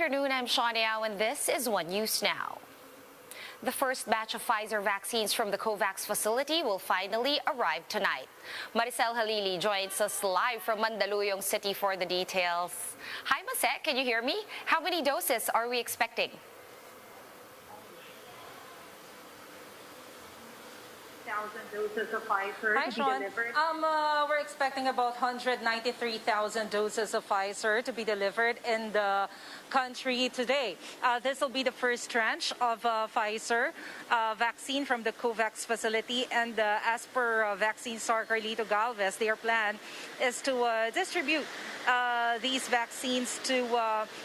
afternoon, I'm Shawnee Au, and this is One News Now. The first batch of Pfizer vaccines from the COVAX facility will finally arrive tonight. Maricel Halili joins us live from Mandaluyong City for the details. Hi, Mase, can you hear me? How many doses are we expecting? Doses of Pfizer Hi, to be Sean. delivered. We're expecting about 193,000 doses of Pfizer to be delivered in the country today. This will be the first tranche of Pfizer vaccine from the COVAX facility. And as per Vaccine Star Carlito Galvez, their plan is to distribute these vaccines to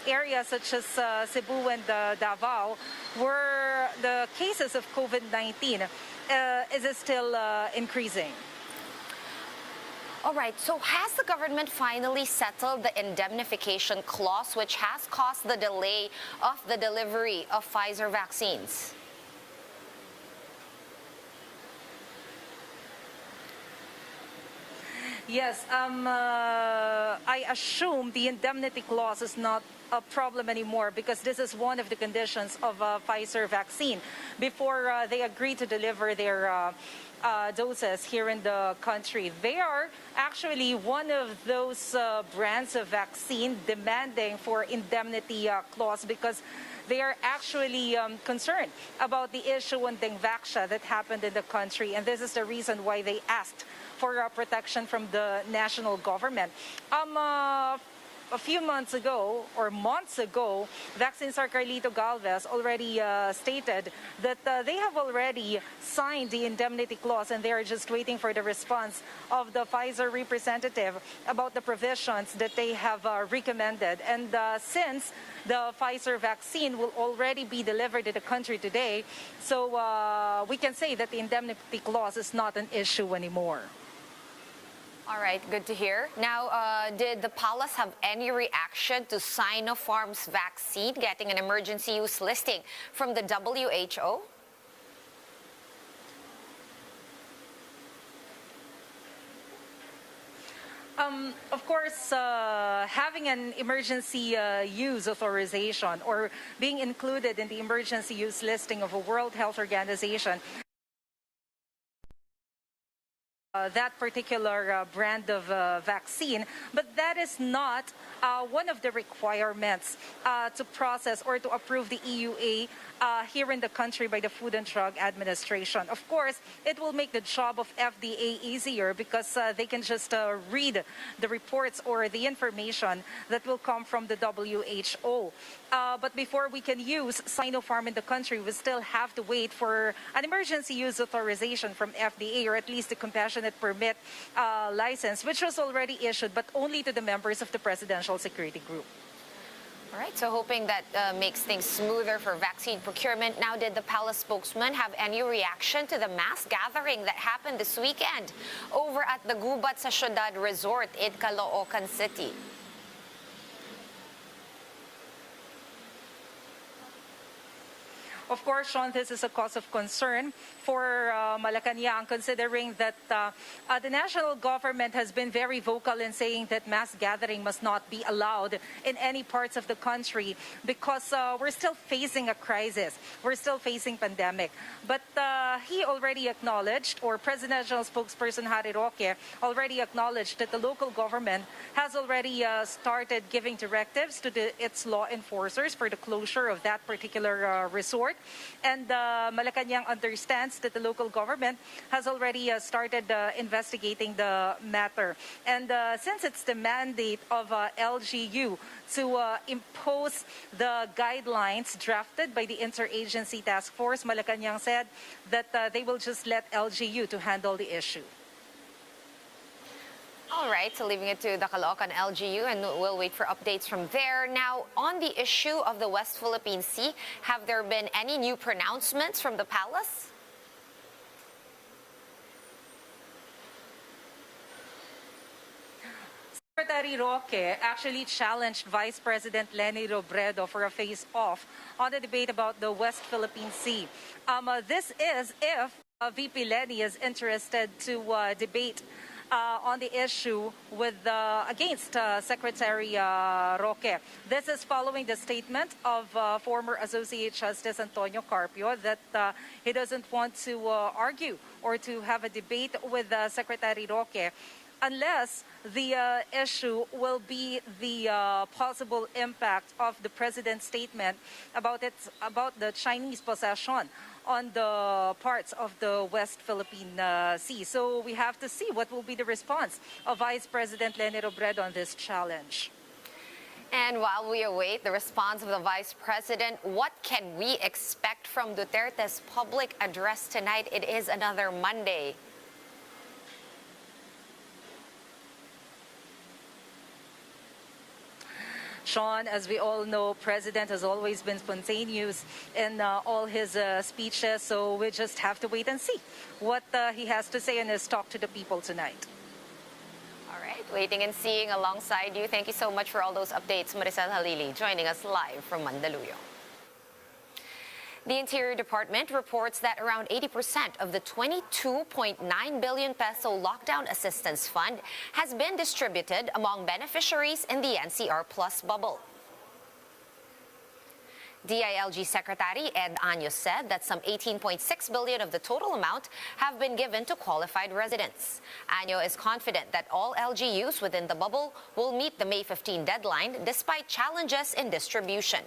areas such as Cebu and Davao, where the cases of COVID-19 is still increasing. All right, so has the government finally settled the indemnification clause, which has caused the delay of the delivery of Pfizer vaccines? Yes, I assume the indemnity clause is not a problem anymore because this is one of the conditions of Pfizer vaccine. Before they agree to deliver their doses here in the country, they are actually one of those brands of vaccine demanding for indemnity clause because they are actually concerned about the issue on Dengvaxia that happened in the country, and this is the reason why they asked for protection from the national government. A few months ago or months ago, Vaccine Star Carlito Galvez already stated that they have already signed the indemnity clause and they are just waiting for the response of the Pfizer representative about the provisions that they have recommended. And since the Pfizer vaccine will already be delivered to the country today, so we can say that the indemnity clause is not an issue anymore. All right, good to hear. Now, did the palace have any reaction to Sinopharm's vaccine getting an emergency use listing from the WHO? Of course, having an emergency use authorization or being included in the emergency use listing of a World Health Organization, that particular brand of vaccine, but that is not one of the requirements to process or to approve the EUA here in the country by the Food and Drug Administration. Of course, it will make the job of FDA easier because they can just read the reports or the information that will come from the WHO. But before we can use Sinopharm in the country, we still have to wait for an emergency use authorization from FDA, or at least the compassionate permit license, which was already issued, but only to the members of the Presidential Security Group. All right, so hoping that makes things smoother for vaccine procurement. Now, did the palace spokesman have any reaction to the mass gathering that happened this weekend over at the Gubat sa Ciudad Resort in Caloocan City? Of course, Sean, this is a cause of concern for Malacanang, considering that the national government has been very vocal in saying that mass gathering must not be allowed in any parts of the country because we're still facing a crisis. We're still facing pandemic. But he already acknowledged, or presidential spokesperson Harry Roque already acknowledged, that the local government has already started giving directives to its law enforcers for the closure of that particular resort. And Malacanang understands that the local government has already started investigating the matter. And since it's the mandate of LGU to impose the guidelines drafted by the Interagency Task Force, Malacanang said that they will just let LGU to handle the issue. All right, so leaving it to the Caloocan LGU, and we'll wait for updates from there. Now, on the issue of the West Philippine Sea, have there been any new pronouncements from the palace? Secretary Roque actually challenged Vice President Leni Robredo for a face-off on the debate about the West Philippine Sea. This is if VP Leni is interested to debate on the issue with against Secretary Roque. This is following the statement of former Associate Justice Antonio Carpio that he doesn't want to argue or to have a debate with Secretary Roque unless the issue will be the possible impact of the president's statement about the Chinese possession on the parts of the West Philippine Sea. So we have to see what will be the response of Vice President Leni Robredo on this challenge. And while we await the response of the Vice President, what can we expect from Duterte's public address tonight? It is another Monday. Sean, as we all know, President has always been spontaneous in all his speeches, so we just have to wait and see what he has to say in his talk to the people tonight. All right, waiting and seeing alongside you. Thank you so much for all those updates, Maricel Halili, joining us live from Mandaluyong. The Interior Department reports that around 80% of the 22.9 billion peso lockdown assistance fund has been distributed among beneficiaries in the NCR Plus bubble. DILG Secretary Ed Año said that some 18.6 billion of the total amount have been given to qualified residents. Año is confident that all LGUs within the bubble will meet the May 15 deadline despite challenges in distribution.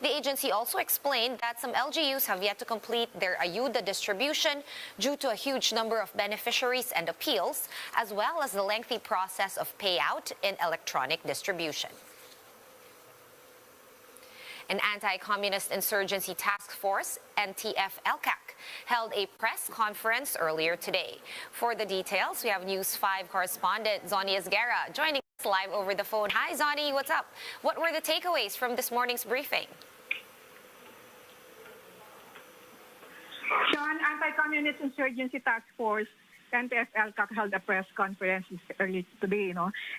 The agency also explained that some LGUs have yet to complete their ayuda distribution due to a huge number of beneficiaries and appeals, as well as the lengthy process of payout in electronic distribution. An anti-communist insurgency task force, NTF-ELCAC, held a press conference earlier today. For the details, we have News 5 correspondent Zoni Esguerra joining us live over the phone. Hi, Zoni, what's up? What were the takeaways from this morning's briefing? Sean, Anti-Communist Insurgency Task Force, NTF-ELCAC, held a press conference early today,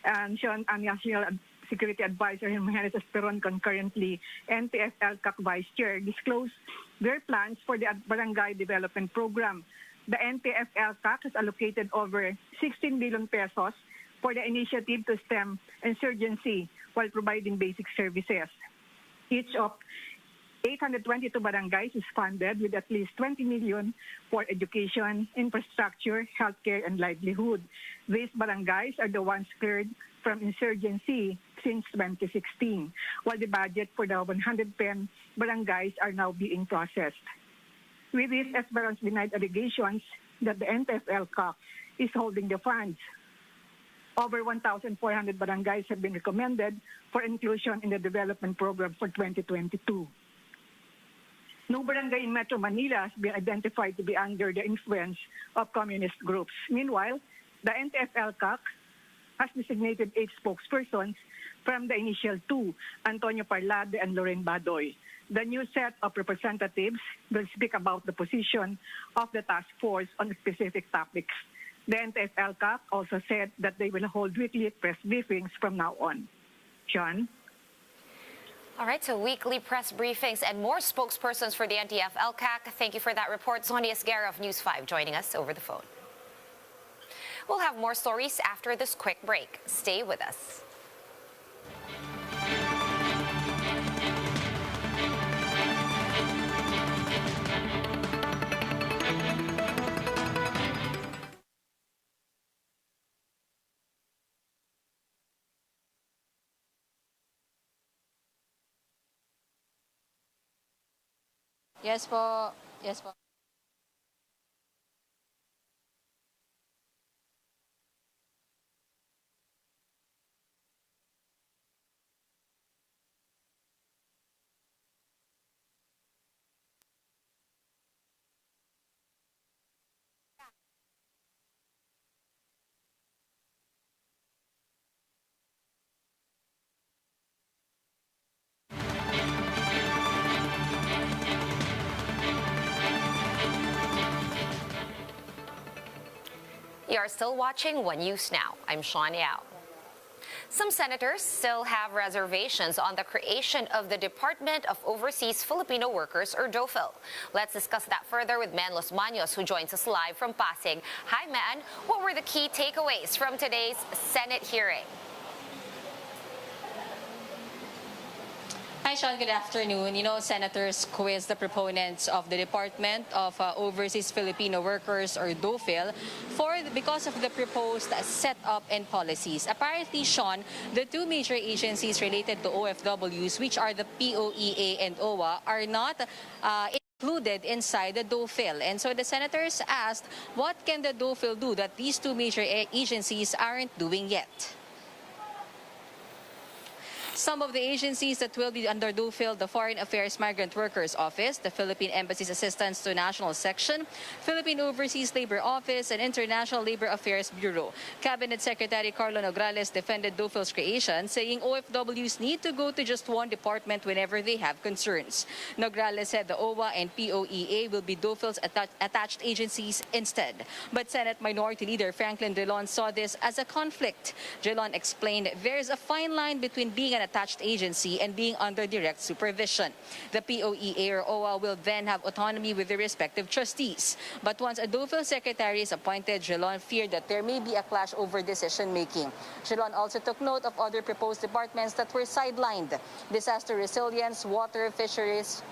and Sean, National Security Advisor Jimenez Esperon concurrently, NTF-ELCAC Vice Chair, disclosed their plans for the Barangay Development Program. The NTF-ELCAC has allocated over 16 billion pesos for the initiative to stem insurgency while providing basic services. Each of 822 barangays is funded with at least 20 million for education, infrastructure, healthcare, and livelihood. These barangays are the ones cleared from insurgency since 2016, while the budget for the 110 barangays are now being processed. With this, Esperon denied allegations that the NTF-ELCAC is holding the funds. Over 1,400 barangays have been recommended for inclusion in the development program for 2022. No barangay in Metro Manila has been identified to be under the influence of communist groups. Meanwhile, the NTF-ELCAC has designated 8 spokespersons from the initial 2, Antonio Parlade and Loren Badoy. The new set of representatives will speak about the position of the task force on specific topics. The NTF-ELCAC also said that they will hold weekly press briefings from now on. Sean? All right, so weekly press briefings and more spokespersons for the NTF-ELCAC. Thank you for that report. Zoni Esguerra of News 5 joining us over the phone. We'll have more stories after this quick break. Stay with us. Yes po. Yes po. You are still watching One News Now. I'm Sean Yao. Some senators still have reservations on the creation of the Department of Overseas Filipino Workers, or DOFIL. Let's discuss that further with Man Los Baños, who joins us live from Pasig. Hi, Man. What were the key takeaways from today's Senate hearing? Hi, Sean. Good afternoon. Senators quizzed the proponents of the Department of Overseas Filipino Workers, or DOFIL, because of the proposed setup and policies. Apparently, Sean, the two major agencies related to OFWs, which are the POEA and OWA, are not included inside the DOFIL. And so the senators asked, what can the DOFIL do that these two major agencies aren't doing yet? Some of the agencies that will be under DOFIL: the Foreign Affairs Migrant Workers Office, the Philippine Embassy's Assistance to National Section, Philippine Overseas Labor Office, and International Labor Affairs Bureau. Cabinet Secretary Carlo Nograles defended DOFIL's creation, saying OFWs need to go to just one department whenever they have concerns. Nograles said the OWA and POEA will be DOFIL's attached agencies instead. But Senate Minority Leader Franklin Drilon saw this as a conflict. Drilon explained there is a fine line between being an attached agency and being under direct supervision. The POEA or OWA will then have autonomy with their respective trustees. But once a DOFIL secretary is appointed, Drilon feared that there may be a clash over decision-making. Drilon also took note of other proposed departments that were sidelined: disaster resilience, water, fisheries,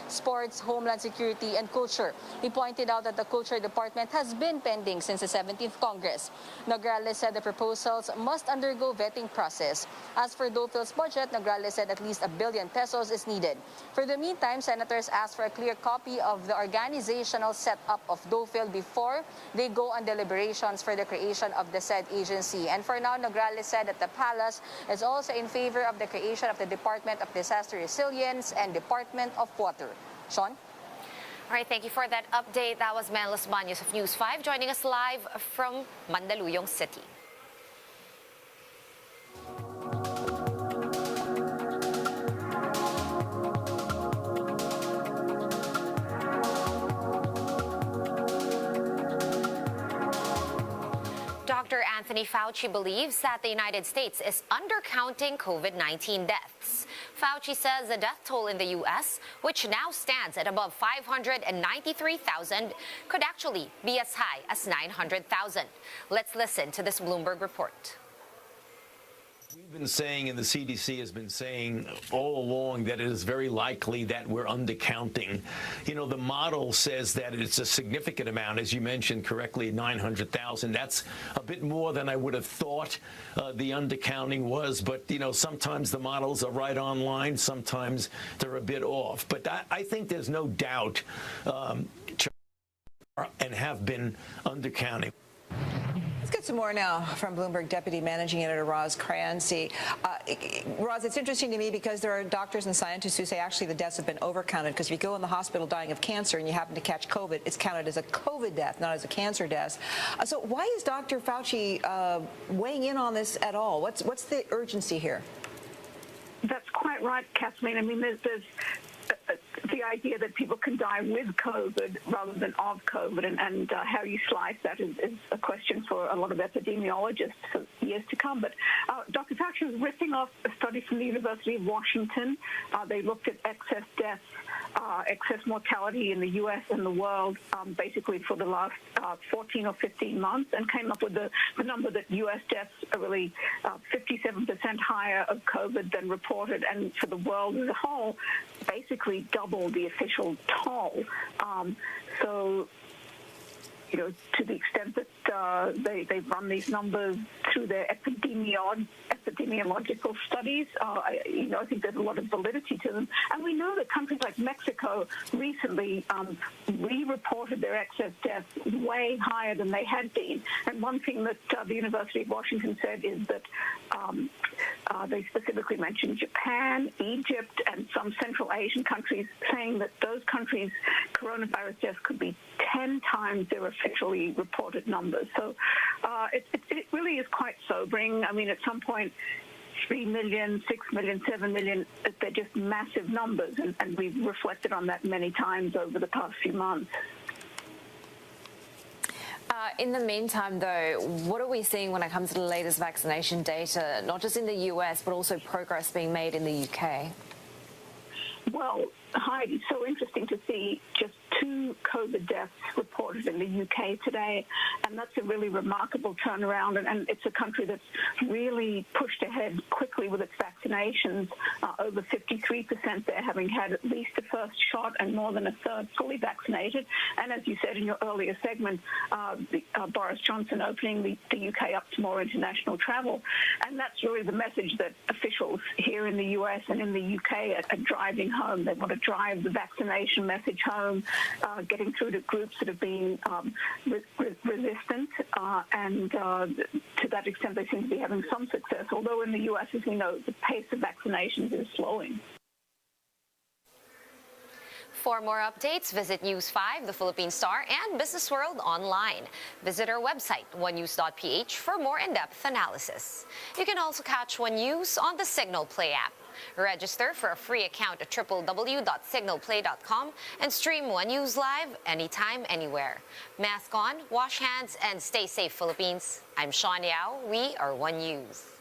sports, homeland security, and culture. He pointed out that the culture department has been pending since the 17th Congress. Nograles said the proposals must undergo vetting process. As for DOFIL's budget, Nograles said at least 1 billion pesos is needed. For the meantime, senators asked for a clear copy of the organizational setup of DOFIL before they go on deliberations for the creation of the said agency. And for now, Nograles said that the palace is also in favor of the creation of the Department of Disaster Resilience and Department of Water. Sean? All right, thank you for that update. That was Man Los Baños of News 5 joining us live from Mandaluyong City. Dr. Anthony Fauci believes that the United States is undercounting COVID-19 deaths. Fauci says the death toll in the U.S., which now stands at above 593,000, could actually be as high as 900,000. Let's listen to this Bloomberg report. We've been saying, and the CDC has been saying all along, that it is very likely that we're undercounting. The model says that it's a significant amount, as you mentioned correctly, 900,000. That's a bit more than I would have thought the undercounting was. But, sometimes the models are right on line. Sometimes they're a bit off. But I think there's no doubt and have been undercounting. Let's get some more now from Bloomberg Deputy Managing Editor Roz Crancy. Roz, it's interesting to me because there are doctors and scientists who say actually the deaths have been overcounted, because if you go in the hospital dying of cancer and you happen to catch COVID, it's counted as a COVID death, not as a cancer death. So why is Dr. Fauci weighing in on this at all? What's the urgency here? That's quite right, Kathleen. I mean, there's the idea that people can die with COVID rather than of COVID, and how you slice that is a question for a lot of epidemiologists for years to come. But Dr. Fauci was ripping off a study from the University of Washington. They looked at excess deaths, excess mortality in the U.S. and the world, basically for the last 14 or 15 months, and came up with the number that U.S. deaths are really 57% higher of COVID than reported, and for the world as a whole, basically double the official toll. So, to the extent that they run these numbers through their epidemiological studies, I think there's a lot of validity to them. And we know that countries like Mexico recently re-reported their excess deaths way higher than they had been. And one thing that the University of Washington said is that they specifically mentioned Japan, Egypt, and some Central Asian countries, saying that those countries' coronavirus deaths could be 10 times their officially reported numbers. So it really is quite sobering. I mean, at some point, 3 million, 6 million, 7 million, they're just massive numbers, and we've reflected on that many times over the past few months. In the meantime, though, what are we seeing when it comes to the latest vaccination data, not just in the US, but also progress being made in the UK? Well, Heidi, it's so interesting to see just 2 COVID deaths reported in the UK today, and that's a really remarkable turnaround, and it's a country that's really pushed ahead quickly with its vaccinations. Over 53% there having had at least the first shot and more than a third fully vaccinated. And as you said in your earlier segment, Boris Johnson opening the UK up to more international travel. And that's really the message that officials here in the US and in the UK are driving home. They want to drive the vaccination message home, getting through to groups that have been resistant, and to that extent they seem to be having some success, although in the US, as we know, the pace of vaccinations is slowing. For more updates, visit News 5, the Philippine Star, and Business World online. Visit our website, onenews.ph, for more in-depth analysis. You can also catch One News on the Signal Play app. Register for a free account at www.signalplay.com and stream One News live anytime, anywhere. Mask on, wash hands, and stay safe, Philippines. I'm Sean Yao. We are One News.